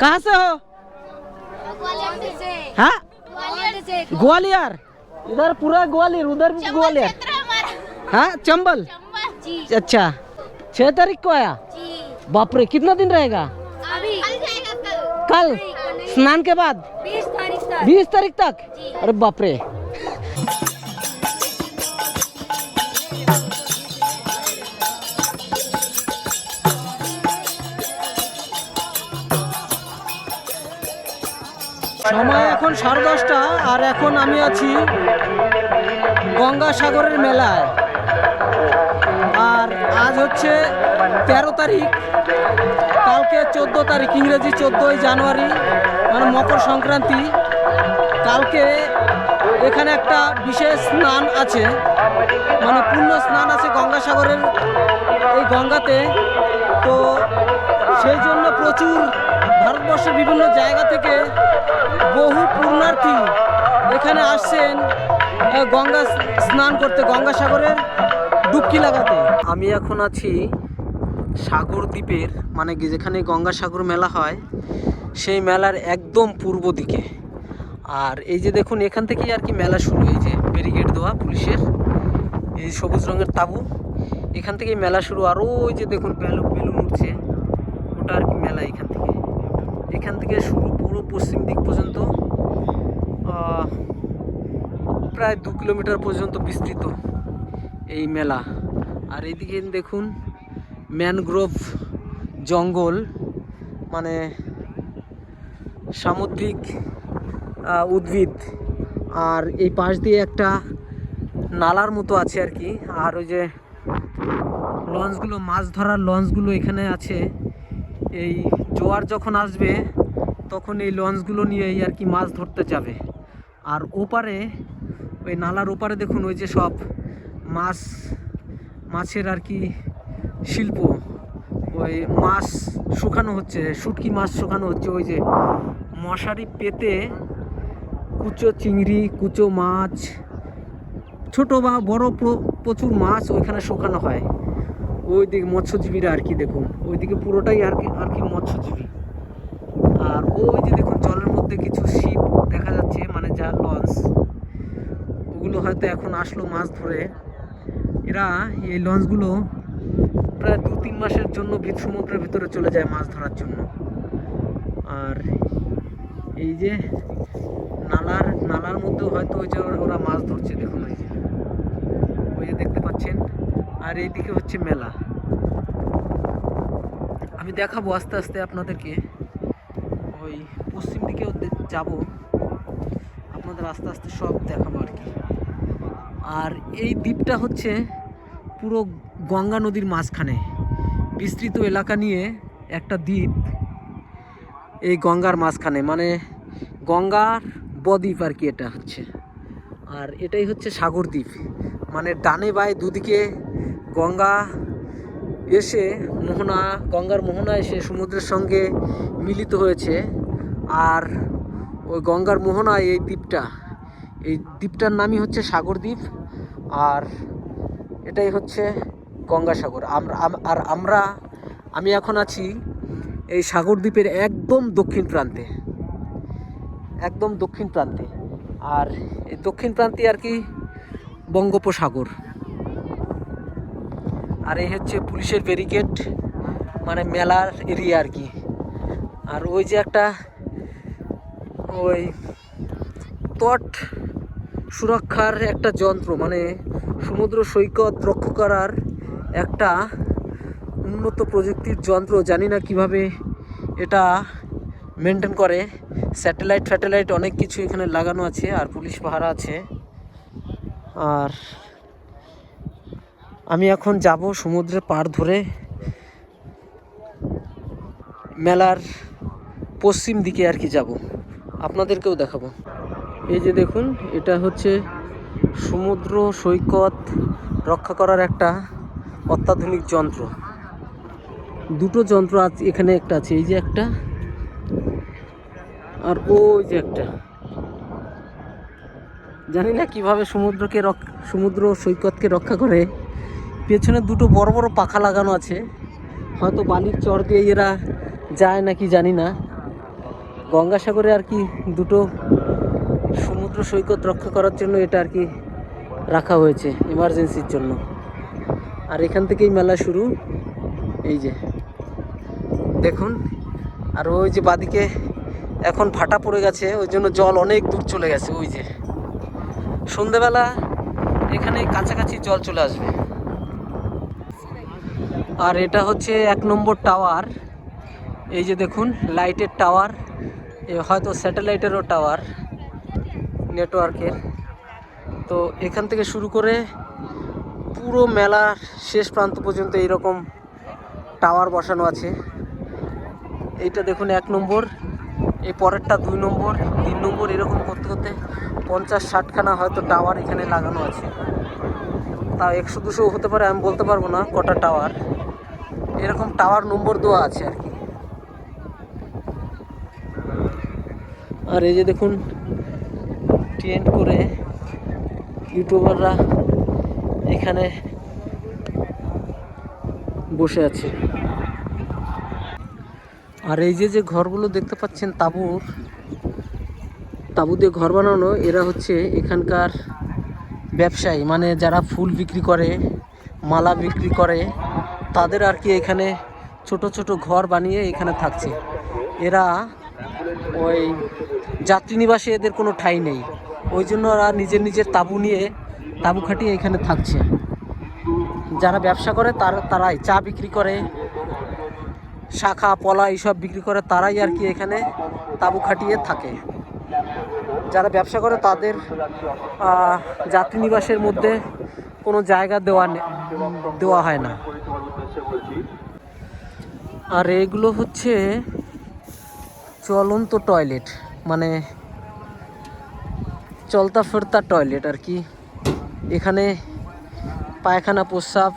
कहाँ से हो? हाँ, ग्वालियर। इधर पूरा ग्वालियर, उधर भी ग्वालियर। हाँ, चंबल। अच्छा, 6 तारीख को आया। बाप रे, कितना दिन रहेगा? कल स्नान के बाद 20 तारीख तक। अरे बाप रे। সময় এখন 10:30 আর এখন আমি আছি গঙ্গাসাগরের মেলায়। আর আজ হচ্ছে 13 তারিখ, কালকে 14 তারিখ, ইংরেজি 14ই জানুয়ারি, মানে মকর সংক্রান্তি। কালকে এখানে একটা বিশেষ স্নান আছে, মানে পূর্ণ স্নান আছে গঙ্গাসাগরের এই গঙ্গাতে। তো সেই জন্য প্রচুর ভারতবর্ষের বিভিন্ন জায়গা থেকে বহু পুণ্যার্থী এখানে আসছেন গঙ্গা স্নান করতে, গঙ্গাসাগরের ডুবকি লাগাতে। আমি এখন আছি সাগর দ্বীপের, মানে যেখানে গঙ্গাসাগর মেলা হয় সেই মেলার একদম পূর্ব দিকে। আর এই যে দেখুন, এখান থেকেই আর কি মেলা শুরু। এই যে ব্যারিকেড দেওয়া পুলিশের, এই সবুজ রঙের তাঁবু, এখান থেকেই মেলা শুরু। আর ওই যে দেখুন বেলুন উঠছে, ওটা আর কি মেলা। এখান থেকে শুরু পুরো পশ্চিম দিক পর্যন্ত, প্রায় 2 কিলোমিটার পর্যন্ত বিস্তৃত এই মেলা। আর এইদিকে দেখুন ম্যানগ্রোভ জঙ্গল, মানে সামুদ্রিক উদ্ভিদ। আর এই পাশ দিয়ে একটা নালার মতো আছে আর কি। আর ওই যে লঞ্চগুলো, মাছ ধরার লঞ্চগুলো এখানে আছে। এই জোয়ার যখন আসবে তখন এই লঞ্চগুলো নিয়েই আর কি মাছ ধরতে যাবে। আর ওপারে, ওই নালার ওপারে দেখুন, ওই যে সব মাছের আর কি শিল্প। ওই মাছ শুকানো হচ্ছে, শুটকি মাছ শুকানো হচ্ছে। ওই যে মশারি পেতে কুচো চিংড়ি, কুচো মাছ, ছোট বা বড় প্রচুর মাছ ওইখানে শুকানো হয়। ওই দিকে মৎস্যজীবীরা আর কি দেখুন, ওইদিকে পুরোটাই আর কি মৎস্যজীবী। আর ওই যে দেখুন জলের মধ্যে কিছু শিপ দেখা যাচ্ছে, মানে যা লঞ্চ, ওগুলো হয়তো এখন আসলো মাছ ধরে। এরা এই লঞ্চগুলো প্রায় 2-3 মাসের জন্য সমুদ্রের ভিতরে চলে যায় মাছ ধরার জন্য। আর এই যে নালার মধ্যে হয়তো ওই যে ওরা মাছ ধরছে, দেখুন ওই যে দেখতে পাচ্ছেন। আর এইদিকে হচ্ছে মেলা। আমি দেখাবো আস্তে আস্তে আপনাদেরকে। ওই পশ্চিম দিকেও যাব, আপনাদের আস্তে আস্তে সব দেখাবো আর কি। আর এই দ্বীপটা হচ্ছে পুরো গঙ্গা নদীর মাঝখানে বিস্তৃত এলাকা নিয়ে একটা দ্বীপ। এই গঙ্গার মাঝখানে, মানে গঙ্গার বদ্বীপ আর কি এটা হচ্ছে। আর এটাই হচ্ছে সাগর দ্বীপ, মানে ডানে বায়ে দুদিকে গঙ্গা এসে গঙ্গার মোহনা এসে সমুদ্রের সঙ্গে মিলিত হয়েছে। আর ওই গঙ্গার মোহনায় এই দ্বীপটার নামই হচ্ছে সাগর দ্বীপ। আর এটাই হচ্ছে গঙ্গাসাগর। আমি এখন আছি এই সাগর দ্বীপের একদম দক্ষিণ প্রান্তে। আর এই দক্ষিণ প্রান্তে আর কি বঙ্গোপসাগর। আর এই হচ্ছে পুলিশের ব্যারিকেড, মানে মেলার এরিয়া আর কি। আর ওই যে একটা ওই তট সুরক্ষার একটা যন্ত্র, মানে সমুদ্র সৈকত রক্ষা করার একটা উন্নত প্রযুক্তির যন্ত্র, জানি না কিভাবে এটা মেনটেন করে। স্যাটেলাইট অনেক কিছু এখানে লাগানো আছে, আর পুলিশ পাহারা আছে। আর আমি এখন যাব সমুদ্রের পাড় ধরে মেলার পশ্চিম দিকে আর কি যাব, আপনাদেরকেও দেখাবো। এই যে দেখুন, এটা হচ্ছে সমুদ্র সৈকত রক্ষা করার একটা অত্যাধুনিক যন্ত্র। দুটো যন্ত্র আছে এখানে, একটা আছে এই যে একটা, আর ওই যে একটা। জানি না কিভাবে সমুদ্র সৈকতকে রক্ষা করে। পেছনে দুটো বড় বড় পাখা লাগানো আছে, হয়তো বালির চর দিয়ে এরা যায় নাকি জানি না। গঙ্গাসাগরে আর কি দুটো সমুদ্র সৈকত রক্ষা করার জন্য এটা আর কি রাখা হয়েছে ইমার্জেন্সির জন্য। আর এখান থেকেই মেলা শুরু, এই যে দেখুন। আর ওই যে বাদিকে এখন ভাটা পড়ে গেছে, ওই জন্য জল অনেক দূর চলে গেছে। ওই যে সন্ধেবেলা এখানে কাছাকাছি জল চলে আসবে। আর এটা হচ্ছে 1 নম্বর টাওয়ার। এই যে দেখুন লাইটের টাওয়ার, হয়তো স্যাটেলাইটেরও টাওয়ার নেটওয়ার্কের। তো এখান থেকে শুরু করে পুরো মেলার শেষ প্রান্ত পর্যন্ত এইরকম টাওয়ার বসানো আছে। এইটা দেখুন 1 নম্বর, এই পরেরটা 2 নম্বর, 3 নম্বর, এরকম করতে করতে 50-60খানা হয়তো টাওয়ার এখানে লাগানো আছে। তাও 100-200 হতে পারে, আমি বলতে পারবো না কটা টাওয়ার। এরকম টাওয়ার নম্বর দেওয়া আছে আর কি। আর এই যে দেখুন টেন্ট করে ইউটিউবাররা এখানে বসে আছে। আর এই যে যে ঘরগুলো দেখতে পাচ্ছেন তাঁবু দিয়ে ঘর বানানো, এরা হচ্ছে এখানকার ব্যবসায়ী, মানে যারা ফুল বিক্রি করে, মালা বিক্রি করে, তাদের আর কি এখানে ছোট ছোট ঘর বানিয়ে এখানে থাকছে। এরা ওই যাত্রী নিবাসে এদের কোনো ঠাঁই নেই, ওই জন্য ওরা নিজের নিজের তাঁবু খাটিয়ে এখানে থাকছে। যারা ব্যবসা করে তারাই চা বিক্রি করে, শাখা পলা এইসব বিক্রি করে, তারাই আর কি এখানে তাঁবু খাটিয়ে থাকে। যারা ব্যবসা করে তাদের যাত্রী নিবাসের মধ্যে কোনো জায়গা দেওয়া হয় না। আর এগুলো হচ্ছে চলন্ত টয়লেট, মানে চলতা ফেরতা টয়লেট আর কি। এখানে পায়খানা প্রস্রাব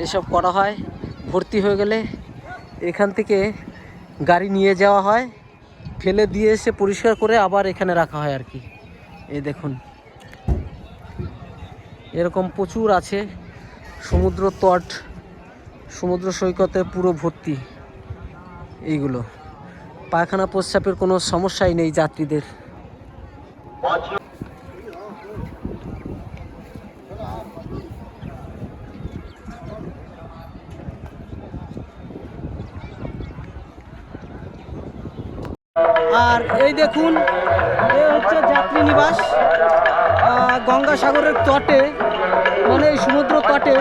এসব করা হয়, ভর্তি হয়ে গেলে এখান থেকে গাড়ি নিয়ে যাওয়া হয়, ফেলে দিয়ে এসে পরিষ্কার করে আবার এখানে রাখা হয় আর কি। এই দেখুন এরকম প্রচুর আছে। সমুদ্র সৈকতে পুরো ভর্তি এইগুলো। পায়খানা প্রস্রাবের কোনো সমস্যাই নেই যাত্রীদের। আর এই দেখুন এ হচ্ছে যাত্রী নিবাস গঙ্গাসাগরের তটে, মানে এই সমুদ্র তটে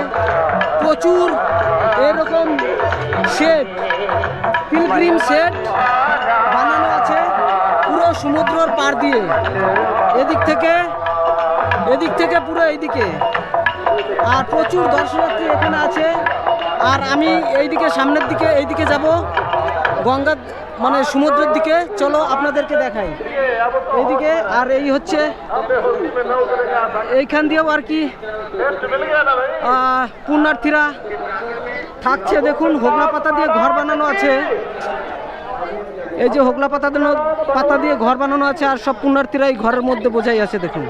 প্রচুর এরকম শেড, পিলগ্রিম শেড বানানো আছে পুরো সমুদ্রের পার দিয়ে, এদিক থেকে পুরো এইদিকে। আর প্রচুর দর্শনার্থী এখানে আছে। আর আমি এইদিকে সামনের দিকে এইদিকে যাব, গঙ্গা মানে সমুদ্রের দিকে। চলো আপনাদেরকে দেখাই এইদিকে। আর এই হচ্ছে এইখান দিয়েও আর কি পুণ্যার্থীরা থাকছে। দেখুন হোগলা পাতা দিয়ে ঘর বানানো আছে, এই যে হোগলা পাতা দিয়ে ঘর বানানো আছে। আর সব পুণ্যার্থীরা এই ঘরের মধ্যে বোঝাই আছে। দেখুন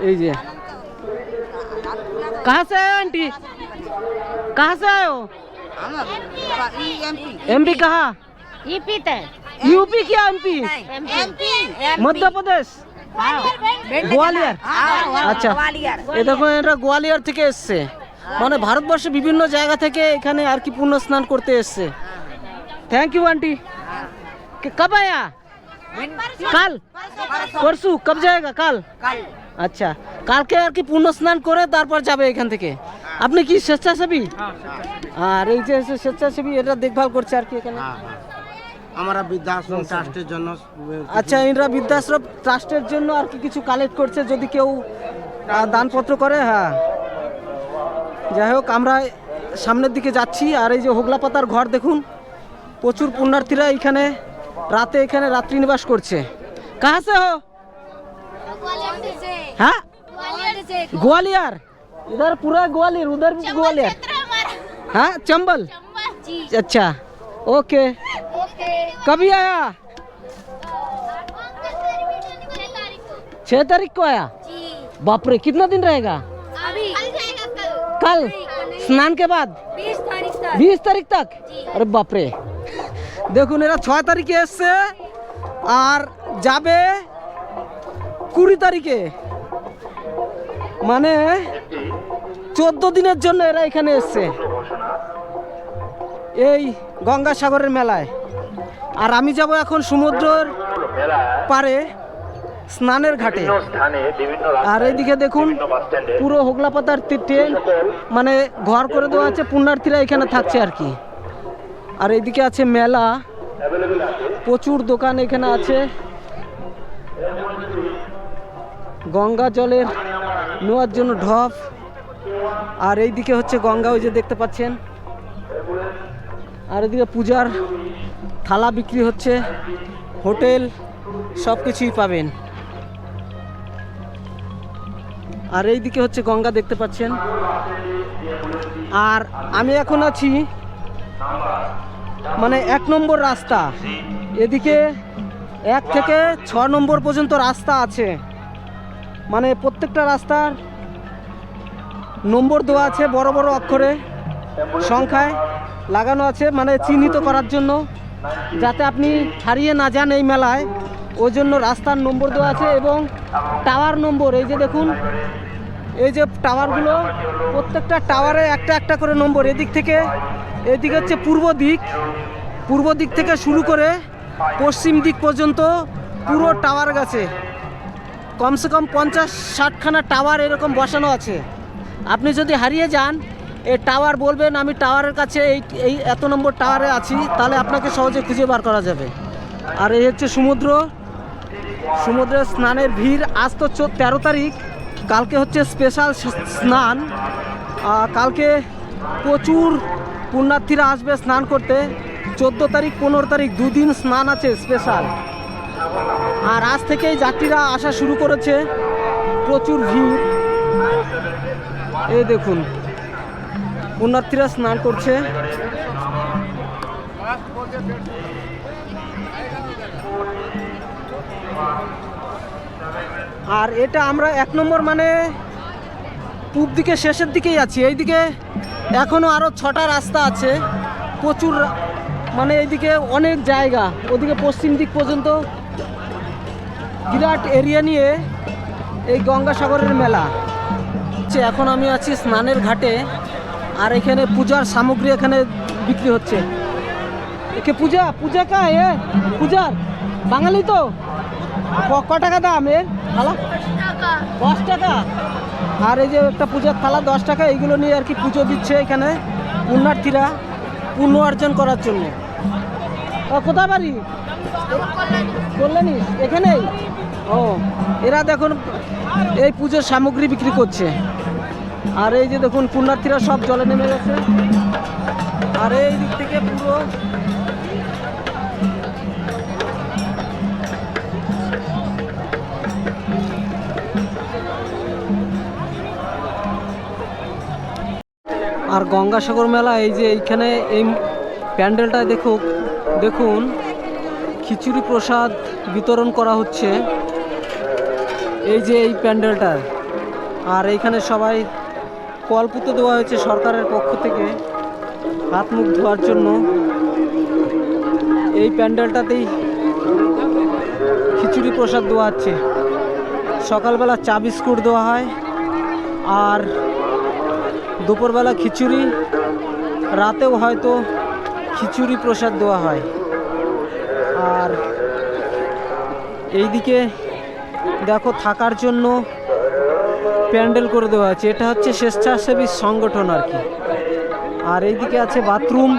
এই যে। कहाँ से आए आंटी, कहाँ से आए हो? एमपी कहाँ? यूपी क्या एमपी? मध्य प्रदेश, গোয়ালিয়র। আচ্ছা এ দেখো এটা গোয়ালিয়র থেকে এসছে, মানে ভারতবর্ষে বিভিন্ন জায়গা থেকে এখানে আর কি পুণ্য স্নান করতে এসছে। Thank you aunty. कब आया? कल परसों। कब जाएगा? कल। আচ্ছা কালকে আর কি পুণ্য স্নান করে তারপর যাবে এখান থেকে। আপনি কি স্বেচ্ছাসেবী? আর এই যে স্বেচ্ছাসেবী এটা দেখভাল করছে আর কি এখানে। আমরা বৃদ্ধাশ্রম ট্রাস্টের জন্য। আচ্ছা এরা বৃদ্ধাশ্রম ট্রাস্টের জন্য আর কি কিছু কালেক্ট করছে, যদি কেউ দানপত্র করে। হ্যাঁ যাই হোক আমরা সামনের দিকে যাচ্ছি। আর এই যে হোগলা পাতার ঘর দেখুন, প্রচুর পুণ্যার্থীরা এখানে রাত্রি নিবাস করছে। কাহা সে হো? हाँ ग्वालियर, इधर पूरा ग्वालियर, उधर भी ग्वालियर। हाँ चंबल। अच्छा ओके। कभी आया? 6 तारीख को आया। बाप रे कितना दिन रहेगा? कल स्नान के बाद 20 तारीख तक। अरे बाप रे দেখুন এরা 6 তারিখে এসছে আর যাবে 20 তারিখে, মানে 14 দিনের জন্য এরা এখানে এসছে এই গঙ্গাসাগরের মেলায়। আর আমি যাব এখন সমুদ্রের পারে স্নানের ঘাটে। আর এইদিকে দেখুন পুরো হোগলাপাতার ট্রেন মানে ঘর করে দেওয়া আছে, পুণ্যার্থীরা এখানে থাকছে আর কি। আর এইদিকে আছে মেলা, প্রচুর দোকান এখানে আছে, গঙ্গা জলের নেওয়ার জন্য ঢপ। আর এইদিকে হচ্ছে গঙ্গা, ওই যে দেখতে পাচ্ছেন। আর এদিকে পূজার থালা বিক্রি হচ্ছে, হোটেল সব কিছুই পাবেন। আর এইদিকে হচ্ছে গঙ্গা দেখতে পাচ্ছেন। আর আমি এখন আছি মানে 1 নম্বর রাস্তা, এদিকে 1 থেকে 6 নম্বর পর্যন্ত রাস্তা আছে, মানে প্রত্যেকটা রাস্তার নম্বর দেওয়া আছে, বড় বড় অক্ষরে সংখ্যায় লাগানো আছে, মানে চিহ্নিত করার জন্য, যাতে আপনি হারিয়ে না যান এই মেলায়। ওই জন্য রাস্তার নম্বর দেওয়া আছে এবং টাওয়ার নম্বর। এই যে দেখুন, এই যে টাওয়ারগুলো, প্রত্যেকটা টাওয়ারে একটা একটা করে নম্বর। এদিক থেকে এদিকে হচ্ছে পূর্ব দিক থেকে শুরু করে পশ্চিম দিক পর্যন্ত পুরো টাওয়ার গেছে। কমসে কম 50-60খানা টাওয়ার এরকম বসানো আছে। আপনি যদি হারিয়ে যান, এই টাওয়ার বলবেন আমি টাওয়ারের কাছে এই এত নম্বর টাওয়ারে আছি, তাহলে আপনাকে সহজে খুঁজে বার করা যাবে। আর এই হচ্ছে সমুদ্রের স্নানের ভিড়। আজ তো 13 তারিখ, কালকে হচ্ছে স্পেশাল স্নান। কালকে প্রচুর পুণ্যার্থীরা আসবে স্নান করতে। 14 তারিখ 15 তারিখ 2 দিন স্নান আছে স্পেশাল। আর আজ থেকেই যাত্রীরা আসা শুরু করেছে, প্রচুর ভিড়। এই দেখুন পুণ্যার্থীরা স্নান করছে। আর এটা আমরা 1 নম্বর মানে পূব দিকে শেষের দিকেই আছি। এইদিকে এখনো আরো 6টা রাস্তা আছে, প্রচুর, মানে এইদিকে অনেক জায়গা, ওদিকে পশ্চিম দিক পর্যন্ত বিরাট এরিয়া নিয়ে এই গঙ্গাসাগরের মেলা। এখন আমি আছি স্নানের ঘাটে, আর এখানে পূজার সামগ্রী এখানে বিক্রি হচ্ছে। একে পূজা কা এ পূজার বাঙালি তো ক টাকা দাম এর থালা? 10 টাকা। আর এই যে একটা পূজার থালা 10 টাকা। এইগুলো নিয়ে আর কি পুজো দিচ্ছে এখানে পুণ্যার্থীরা পুণ্য অর্জন করার জন্য। কোথায় বাড়ি? কল্যাণী। এখানেই? ও, এরা দেখুন এই পুজোর সামগ্রী বিক্রি করছে। আর এই যে দেখুন পুণ্যার্থীরা সব জলে নেমে গেছে। আর এই দিক থেকে পুরো আর গঙ্গাসাগর মেলা, এই যে এইখানে এই প্যান্ডেলটায় দেখুন খিচুড়ি প্রসাদ বিতরণ করা হচ্ছে, এই যে এই প্যান্ডেলটার। আর এইখানে সবাই কলপুতো দেওয়া হয়েছে সরকারের পক্ষ থেকে হাত মুখ ধোয়ার জন্য। এই প্যান্ডেলটাতেই খিচুড়ি প্রসাদ দেওয়া হচ্ছে। সকালবেলা চা বিস্কুট দেওয়া হয়, আর দুপুরবেলা খিচুড়ি, রাতেও হয়তো খিচুড়ি প্রসাদ দেওয়া হয়। আর এইদিকে দেখো থাকার জন্য প্যান্ডেল করে দেওয়া আছে, এটা হচ্ছে স্বেচ্ছাসেবী সংগঠন আর কি। আর এইদিকে আছে বাথরুম,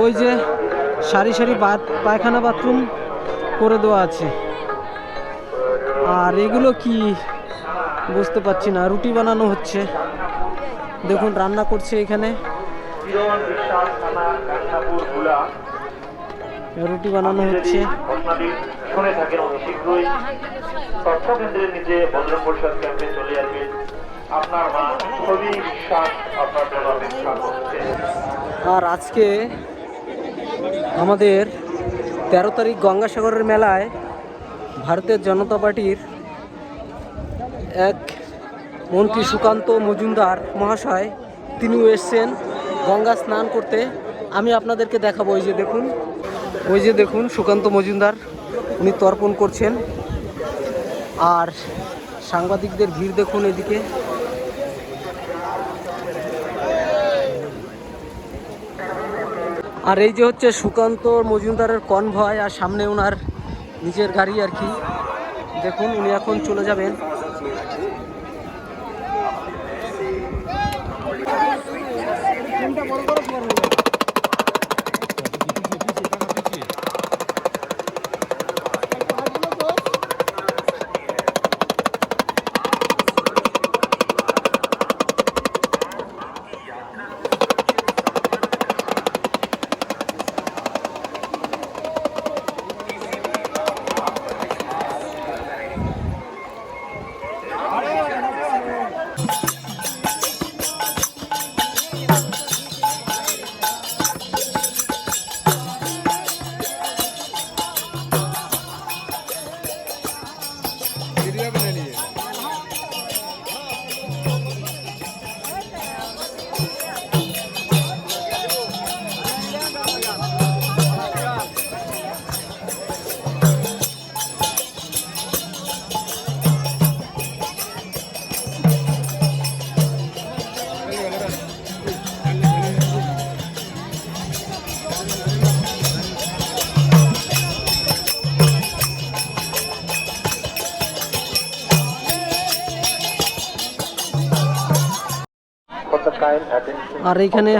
ওই যে সারি সারি পায়খানা বাথরুম করে দেওয়া আছে। আর এগুলো কি বুঝতে পারছি না, রুটি বানানো হচ্ছে, দেখুন রান্না করছে এখানে, রুটি বানানো হচ্ছে। আর আজকে আমাদের 13 তারিখ গঙ্গাসাগরের মেলায় ভারতের জনতা পার্টির এক মন্ত্রী সুকান্ত মজুমদার মহাশয়, তিনিও এসছেন গঙ্গা স্নান করতে। আমি আপনাদেরকে দেখাবো, এই যে দেখুন ওই যে দেখুন সুকান্ত মজুমদার, উনি তর্পণ করছেন। আর সাংবাদিকদের ভিড় দেখুন এদিকে। আর এই যে হচ্ছে সুকান্ত মজুমদারের কনভয়, আর সামনে ওনার নিজের গাড়ি আর কি। দেখুন উনি এখন চলে যাবেন। আর এইখানে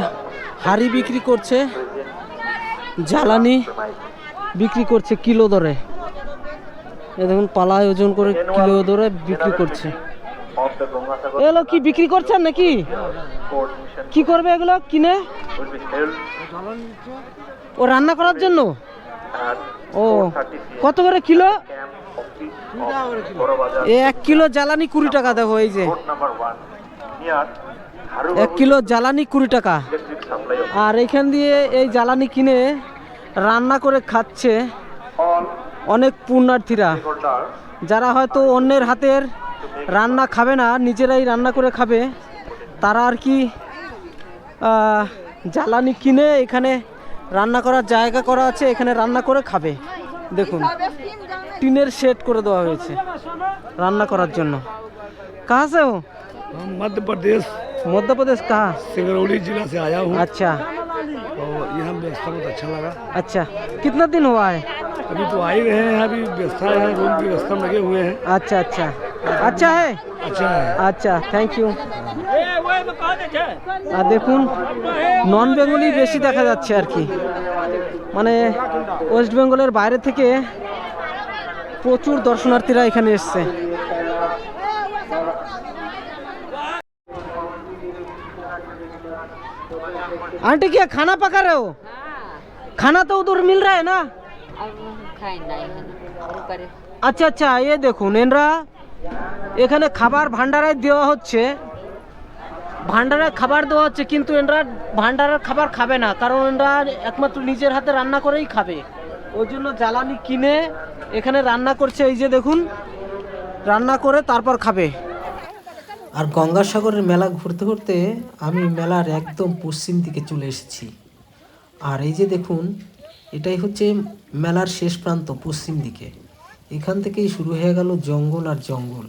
হাড়ি বিক্রি করছে, জ্বালানি বিক্রি করছে কিলো দরে। এ দেখুন পালায় ওজন করে কিলো দরে বিক্রি করছে। এগুলো কি বিক্রি করছেন নাকি? কি করবে এগুলো কিনে? ও রান্না করার জন্য। ও কত করে কিলো? 1 কিলো জ্বালানি 20 টাকা। দেখো এই যে 1 কিলো জ্বালানি 20 টাকা। আর এখান দিয়ে এই জ্বালানি কিনে রান্না করে খাচ্ছে অনেক পুণ্যার্থীরা, যারা হয়তো অন্যের হাতের রান্না খাবে না, নিজেরাই রান্না করে খাবে, তারা আর কি জ্বালানি কিনে এখানে রান্না করার জায়গা করা আছে, এখানে রান্না করে খাবে। দেখুন টিনের শেড করে দেওয়া হয়েছে রান্ना করার জন্য। कहाँ से हो? मध्य प्रदेश, मध्य प्रदेश कहाँ? सिंगरौली जिला से आया हूँ। अच्छा और यहाँ व्यवस्था बहुत अच्छा लगा। अच्छा, कितना दिन हुआ है? अभी तो आ ही रहे हैं, अभी व्यवस्था है, रूम की व्यवस्था में लगे हुए हैं। अच्छा अच्छा अच्छा है। अच्छा है। আচ্ছা থ্যাংক ইউ। আর দেখুন নন বেঙ্গলি বেশি দেখা যাচ্ছে আর কি, মানে ওয়েস্ট বেঙ্গলের বাইরে থেকে প্রচুর দর্শনার্থীরা এখানে এসছে। आंटी क्या खाना पका रहे हो? खाना तो उधर मिल रहा है ना? আচ্ছা আচ্ছা, এ দেখুন এনরা এখানে খাবার ভান্ডারায় দেওয়া হচ্ছে, ভান্ডারায় খাবার দেওয়া হচ্ছে, কিন্তু এনরা ভান্ডারের খাবার খাবে না, কারণ এনরা একমাত্র নিজের হাতে রান্না করেই খাবে। ওই জন্য জ্বালানি কিনে এখানে রান্না করছে। এই যে দেখুন রান্না করে তারপর খাবে। আর গঙ্গাসাগরের মেলা ঘুরতে ঘুরতে আমি মেলার একদম পশ্চিম দিকে চলে এসেছি। আর এই যে দেখুন এটাই হচ্ছে মেলার শেষ প্রান্ত, পশ্চিম দিকে। এখান থেকেই শুরু হয়ে গেল জঙ্গল আর জঙ্গল।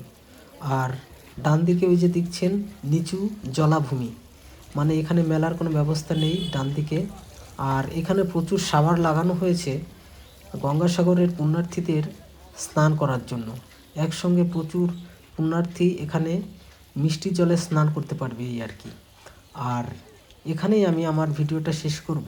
আর ডান দিকে ওই যে দেখছেন নিচু জলাভূমি, মানে এখানে মেলার কোনো ব্যবস্থা নেই ডান দিকে। আর এখানে প্রচুর সাভার লাগানো হয়েছে গঙ্গাসাগরের পুণ্যার্থীদের স্নান করার জন্য। একসঙ্গে প্রচুর পুণ্যার্থী এখানে মিষ্টি জলে স্নান করতে পারবে এই আর কি। আর এখানেই আমি আমার ভিডিওটা শেষ করব।